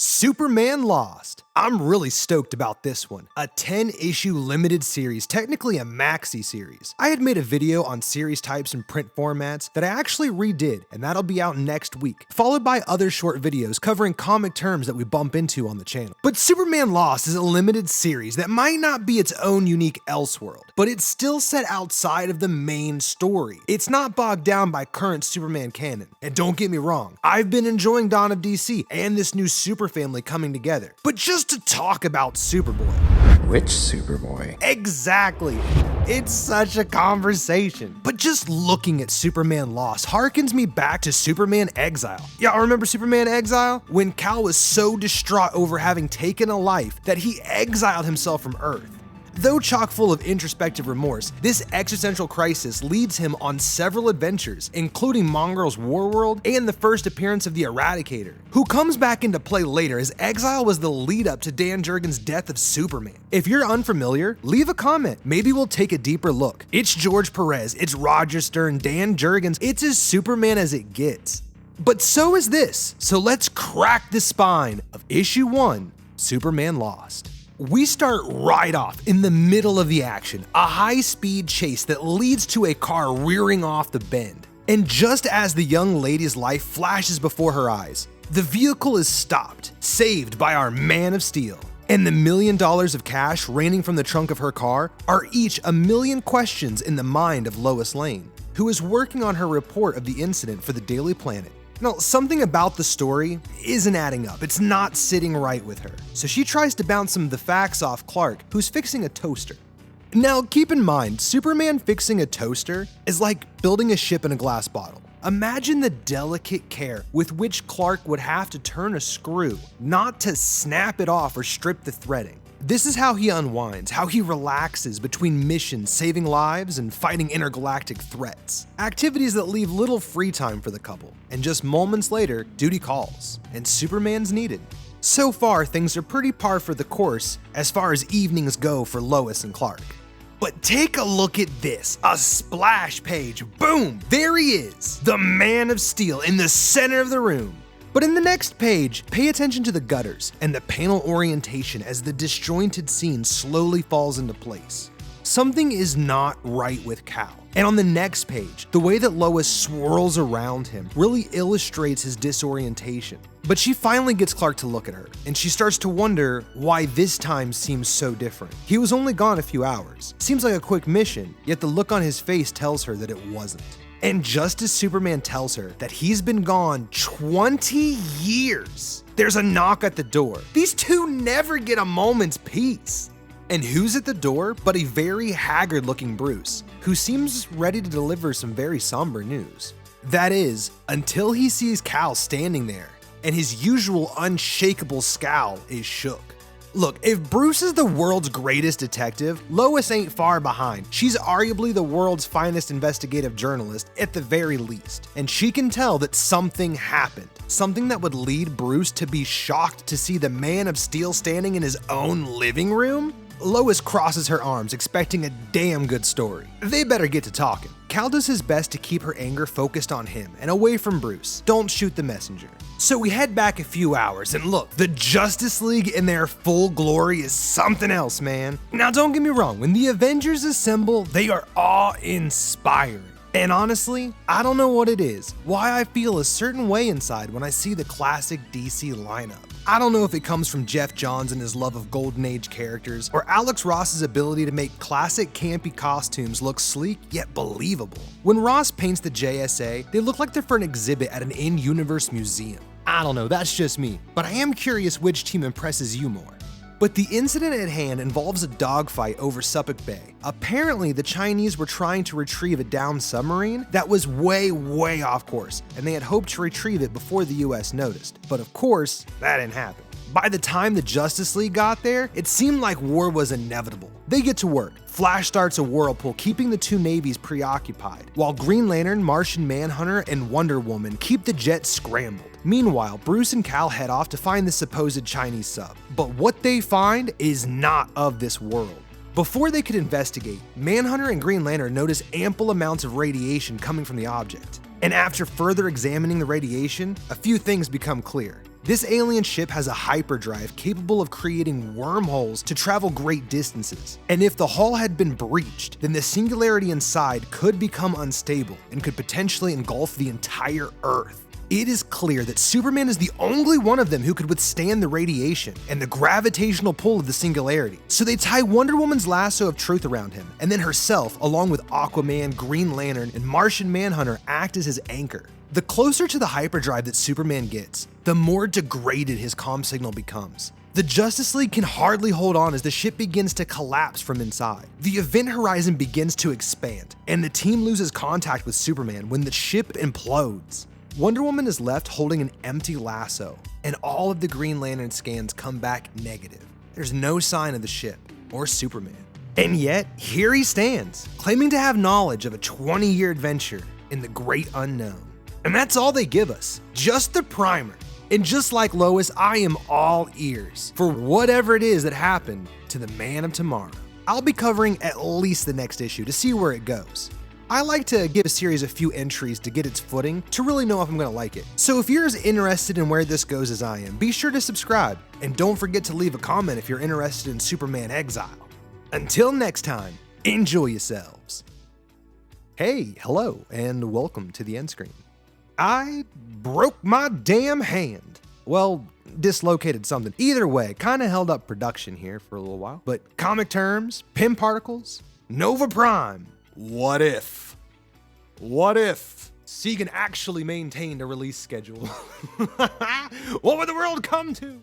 Superman Lost. I'm really stoked about this one. A 10-issue limited series, technically a maxi series. I had made a video on series types and print formats that I actually redid, and that'll be out next week, followed by other short videos covering comic terms that we bump into on the channel. But Superman Lost is a limited series that might not be its own unique Elseworld, but it's still set outside of the main story. It's not bogged down by current Superman canon. And don't get me wrong, I've been enjoying Dawn of DC and this new super family coming together. But just to talk about Superboy. Which Superboy? Exactly. It's such a conversation. But just looking at Superman Lost harkens me back to Superman Exile. Y'all remember Superman Exile? When Kal was so distraught over having taken a life that he exiled himself from Earth. Though chock full of introspective remorse, this existential crisis leads him on several adventures, including Mongrel's Warworld and the first appearance of the Eradicator, who comes back into play later as Exile was the lead up to Dan Jurgens' death of Superman. If you're unfamiliar, leave a comment, maybe we'll take a deeper look. It's George Perez, it's Roger Stern, Dan Jurgens, it's as Superman as it gets. But so is this, so let's crack the spine of issue 1, Superman Lost. We start right off in the middle of the action, a high-speed chase that leads to a car rearing off the bend. And just as the young lady's life flashes before her eyes, the vehicle is stopped, saved by our Man of Steel. And the $1 million of cash raining from the trunk of her car are each a million questions in the mind of Lois Lane, who is working on her report of the incident for the Daily Planet. Now, something about the story isn't adding up. It's not sitting right with her. So she tries to bounce some of the facts off Clark, who's fixing a toaster. Now, keep in mind, Superman fixing a toaster is like building a ship in a glass bottle. Imagine the delicate care with which Clark would have to turn a screw, not to snap it off or strip the threading. This is how he unwinds, how he relaxes between missions, saving lives, and fighting intergalactic threats. Activities that leave little free time for the couple. And just moments later, duty calls, and Superman's needed. So far, things are pretty par for the course as far as evenings go for Lois and Clark. But take a look at this, a splash page, boom, there he is, the Man of Steel in the center of the room. But in the next page, pay attention to the gutters and the panel orientation as the disjointed scene slowly falls into place. Something is not right with Kal. And on the next page, the way that Lois swirls around him really illustrates his disorientation. But she finally gets Clark to look at her, and she starts to wonder why this time seems so different. He was only gone a few hours. Seems like a quick mission, yet the look on his face tells her that it wasn't. And just as Superman tells her that he's been gone 20 years, there's a knock at the door. These two never get a moment's peace. And who's at the door but a very haggard-looking Bruce, who seems ready to deliver some very somber news. That is, until he sees Kal standing there, and his usual unshakable scowl is shook. Look, if Bruce is the world's greatest detective, Lois ain't far behind. She's arguably the world's finest investigative journalist at the very least. And she can tell that something happened. Something that would lead Bruce to be shocked to see the Man of Steel standing in his own living room? Lois crosses her arms, expecting a damn good story. They better get to talking. Kal does his best to keep her anger focused on him and away from Bruce. Don't shoot the messenger. So we head back a few hours, and look, the Justice League in their full glory is something else, man. Now don't get me wrong, when the Avengers assemble, they are awe-inspiring. And honestly, I don't know what it is, why I feel a certain way inside when I see the classic DC lineup. I don't know if it comes from Jeff Johns and his love of Golden Age characters, or Alex Ross's ability to make classic campy costumes look sleek yet believable. When Ross paints the JSA, they look like they're for an exhibit at an in-universe museum. I don't know, that's just me, but I am curious which team impresses you more. But the incident at hand involves a dogfight over Suffolk Bay. Apparently, the Chinese were trying to retrieve a downed submarine that was way off course, and they had hoped to retrieve it before the US noticed. But of course, that didn't happen. By the time the Justice League got there, it seemed like war was inevitable. They get to work. Flash starts a whirlpool, keeping the two navies preoccupied, while Green Lantern, Martian Manhunter, and Wonder Woman keep the jet scrambled. Meanwhile, Bruce and Kal head off to find the supposed Chinese sub. But what they find is not of this world. Before they could investigate, Manhunter and Green Lantern notice ample amounts of radiation coming from the object. And after further examining the radiation, a few things become clear. This alien ship has a hyperdrive capable of creating wormholes to travel great distances. And if the hull had been breached, then the singularity inside could become unstable and could potentially engulf the entire Earth. It is clear that Superman is the only one of them who could withstand the radiation and the gravitational pull of the singularity. So they tie Wonder Woman's lasso of truth around him, and then herself, along with Aquaman, Green Lantern, and Martian Manhunter, act as his anchor. The closer to the hyperdrive that Superman gets, the more degraded his comm signal becomes. The Justice League can hardly hold on as the ship begins to collapse from inside. The event horizon begins to expand, and the team loses contact with Superman when the ship implodes. Wonder Woman is left holding an empty lasso, and all of the Green Lantern scans come back negative. There's no sign of the ship or Superman. And yet, here he stands, claiming to have knowledge of a 20-year adventure in the great unknown. And that's all they give us, just the primer. And just like Lois, I am all ears for whatever it is that happened to the Man of Tomorrow. I'll be covering at least the next issue to see where it goes. I like to give a series a few entries to get its footing to really know if I'm gonna like it. So if you're as interested in where this goes as I am, be sure to subscribe, and don't forget to leave a comment if you're interested in Superman Exile. Until next time, enjoy yourselves. Hey, hello, and welcome to the end screen. I broke my damn hand. Well, dislocated something. Either way, kinda held up production here for a little while. But comic terms, Pym particles, Nova Prime. What if? What if Seagon actually maintained a release schedule? What would the world come to?